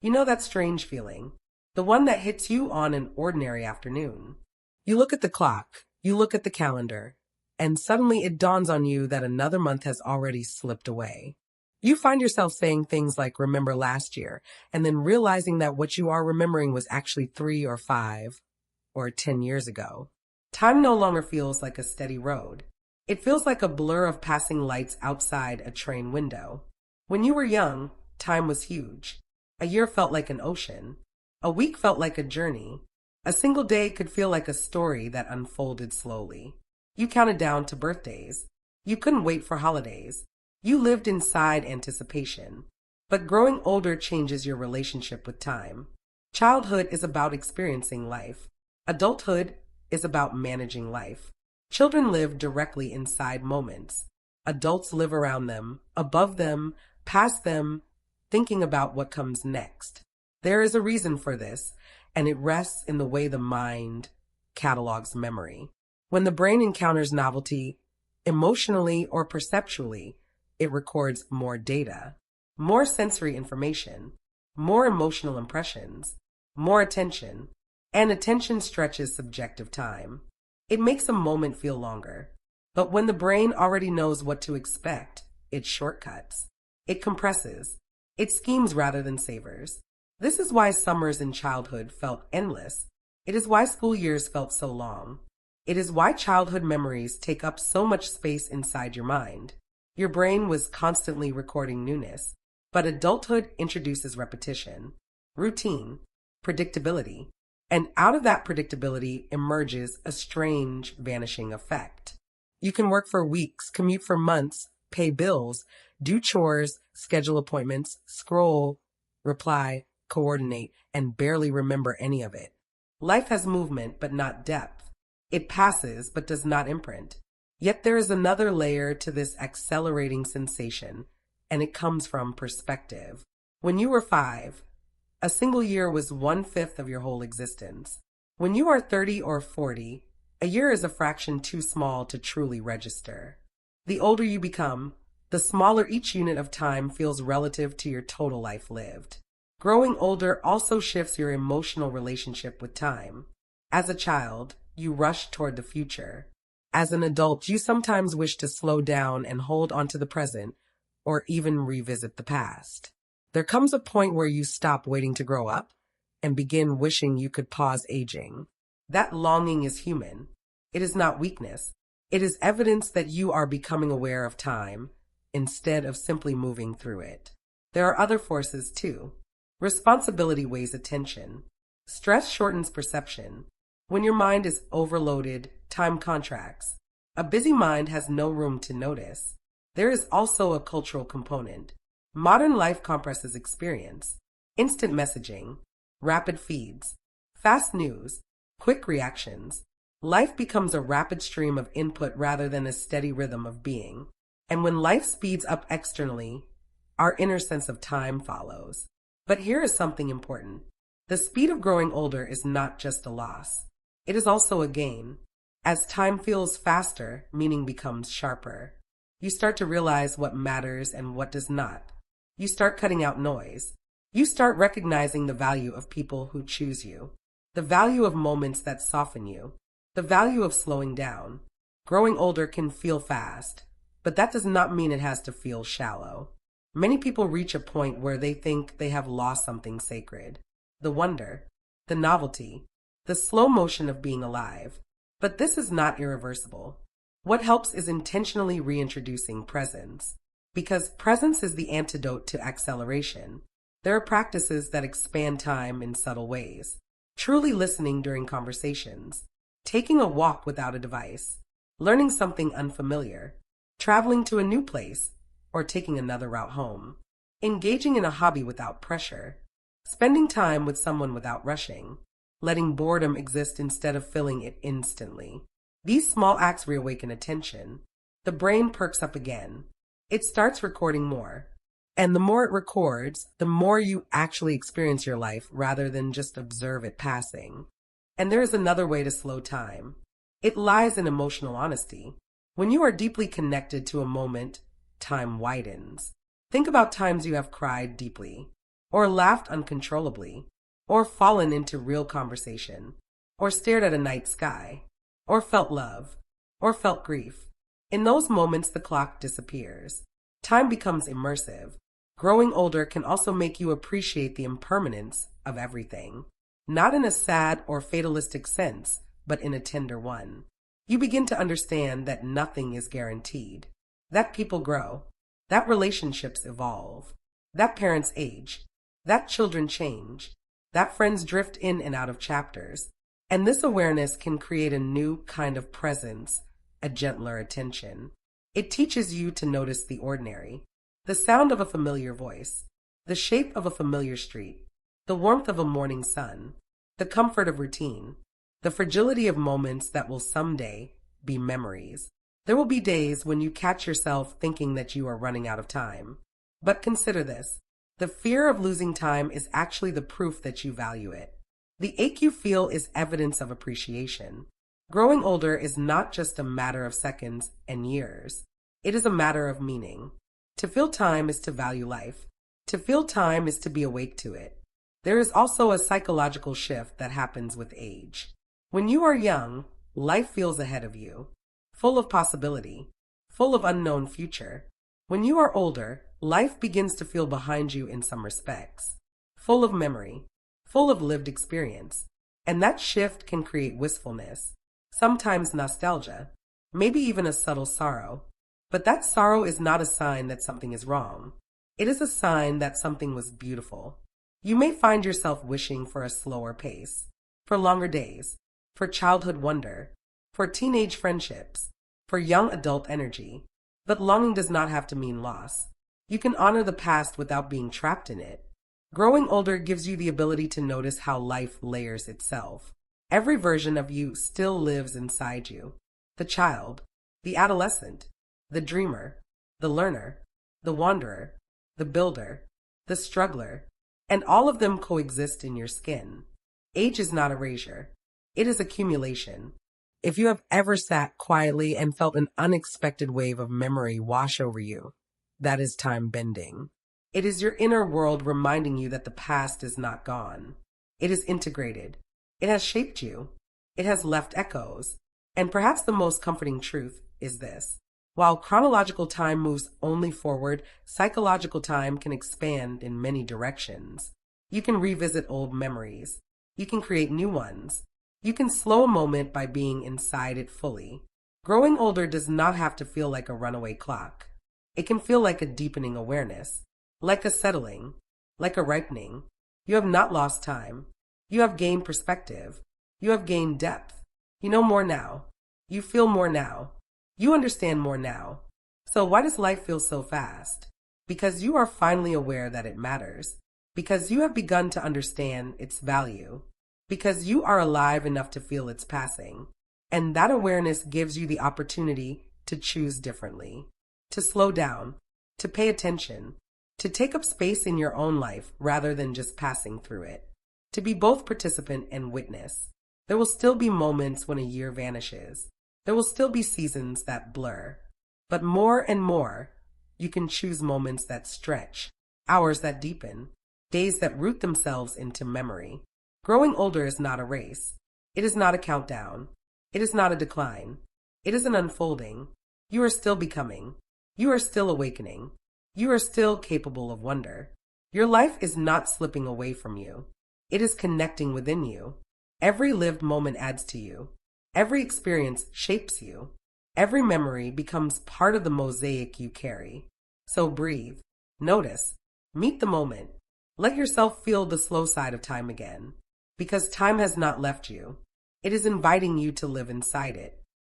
You know that strange feeling, the one that hits you on an ordinary afternoon. You look at the clock, you look at the calendar, and suddenly it dawns on you that another month has already slipped away. You find yourself saying things like, remember last year, and then realizing that what you are remembering was actually 3 or 5 or 10 years ago. Time no longer feels like a steady road. It feels like a blur of passing lights outside a train window. When you were young, time was huge. A year felt like an ocean. A week felt like a journey. A single day could feel like a story that unfolded slowly. You counted down to birthdays. You couldn't wait for holidays. You lived inside anticipation. But growing older changes your relationship with time. Childhood is about experiencing life. Adulthood is about managing life. Children live directly inside moments. Adults live around them, above them, past them, thinking about what comes next. There is a reason for this, and it rests in the way the mind catalogs memory. When the brain encounters novelty, emotionally or perceptually, it records more data, more sensory information, more emotional impressions, more attention, and attention stretches subjective time. It makes a moment feel longer. But when the brain already knows what to expect, it shortcuts. It compresses. It schemes rather than savors. This is why summers in childhood felt endless. It is why school years felt so long. It is why childhood memories take up so much space inside your mind. Your brain was constantly recording newness, but adulthood introduces repetition, routine, predictability, and out of that predictability emerges a strange vanishing effect. You can work for weeks, commute for months, pay bills, do chores, schedule appointments, scroll, reply, coordinate, and barely remember any of it. Life has movement, but not depth. It passes, but does not imprint. Yet there is another layer to this accelerating sensation, and it comes from perspective. When you were 5, a single year was 1/5 of your whole existence. When you are 30 or 40, a year is a fraction too small to truly register. The older you become, the smaller each unit of time feels relative to your total life lived. Growing older also shifts your emotional relationship with time. As a child, you rush toward the future. As an adult, you sometimes wish to slow down and hold on to the present, or even revisit the past. There comes a point where you stop waiting to grow up and begin wishing you could pause aging. That longing is human. It is not weakness. It is evidence that you are becoming aware of time instead of simply moving through it. There are other forces too. Responsibility weighs attention. Stress shortens perception. When your mind is overloaded, time contracts. A busy mind has no room to notice. There is also a cultural component. Modern life compresses experience. Instant messaging, rapid feeds, fast news, quick reactions. Life becomes a rapid stream of input rather than a steady rhythm of being. And when life speeds up externally, our inner sense of time follows. But here is something important. The speed of growing older is not just a loss. It is also a gain. As time feels faster, meaning becomes sharper. You start to realize what matters and what does not. You start cutting out noise. You start recognizing the value of people who choose you, the value of moments that soften you, the value of slowing down. Growing older can feel fast, but that does not mean it has to feel shallow. Many people reach a point where they think they have lost something sacred. The wonder, the novelty, the slow motion of being alive. But this is not irreversible. What helps is intentionally reintroducing presence. Because presence is the antidote to acceleration. There are practices that expand time in subtle ways. Truly listening during conversations. Taking a walk without a device. Learning something unfamiliar. Traveling to a new place, or taking another route home. Engaging in a hobby without pressure. Spending time with someone without rushing. Letting boredom exist instead of filling it instantly. These small acts reawaken attention. The brain perks up again. It starts recording more. And the more it records, the more you actually experience your life rather than just observe it passing. And there is another way to slow time. It lies in emotional honesty. When you are deeply connected to a moment, time widens. Think about times you have cried deeply. or laughed uncontrollably, or fallen into real conversation, or stared at a night sky, or felt love, or felt grief. In those moments, the clock disappears. Time becomes immersive. Growing older can also make you appreciate the impermanence of everything, not in a sad or fatalistic sense, but in a tender one. You begin to understand that nothing is guaranteed, that people grow, that relationships evolve, that parents age, that children change, that friends drift in and out of chapters, and this awareness can create a new kind of presence, a gentler attention. It teaches you to notice the ordinary, the sound of a familiar voice, the shape of a familiar street, the warmth of a morning sun, the comfort of routine, the fragility of moments that will someday be memories. There will be days when you catch yourself thinking that you are running out of time. But consider this. The fear of losing time is actually the proof that you value it. The ache you feel is evidence of appreciation. Growing older is not just a matter of seconds and years. It is a matter of meaning. To feel time is to value life. To feel time is to be awake to it. There is also a psychological shift that happens with age. When you are young, life feels ahead of you, full of possibility, full of unknown future. When you are older, life begins to feel behind you in some respects, full of memory, full of lived experience. And that shift can create wistfulness, sometimes nostalgia, maybe even a subtle sorrow. But that sorrow is not a sign that something is wrong. It is a sign that something was beautiful. You may find yourself wishing for a slower pace, for longer days, for childhood wonder, for teenage friendships, for young adult energy. But longing does not have to mean loss. You can honor the past without being trapped in it. Growing older gives you the ability to notice how life layers itself. Every version of you still lives inside you. The child, the adolescent, the dreamer, the learner, the wanderer, the builder, the struggler, and all of them coexist in your skin. Age is not erasure. It is accumulation. If you have ever sat quietly and felt an unexpected wave of memory wash over you, that is time bending. It is your inner world reminding you that the past is not gone. It is integrated. It has shaped you. It has left echoes. And perhaps the most comforting truth is this. While chronological time moves only forward, psychological time can expand in many directions. You can revisit old memories. You can create new ones. You can slow a moment by being inside it fully. Growing older does not have to feel like a runaway clock. It can feel like a deepening awareness, like a settling, like a ripening. You have not lost time. You have gained perspective. You have gained depth. You know more now. You feel more now. You understand more now. So why does life feel so fast? Because you are finally aware that it matters. Because you have begun to understand its value. Because you are alive enough to feel its passing. And that awareness gives you the opportunity to choose differently, to slow down, to pay attention, to take up space in your own life rather than just passing through it, to be both participant and witness. There will still be moments when a year vanishes. There will still be seasons that blur. But more and more, you can choose moments that stretch, hours that deepen, days that root themselves into memory. Growing older is not a race. It is not a countdown. It is not a decline. It is an unfolding. You are still becoming. You are still awakening. You are still capable of wonder. Your life is not slipping away from you. It is connecting within you. Every lived moment adds to you. Every experience shapes you. Every memory becomes part of the mosaic you carry. So breathe. Notice. Meet the moment. Let yourself feel the slow side of time again. Because time has not left you. It is inviting you to live inside it.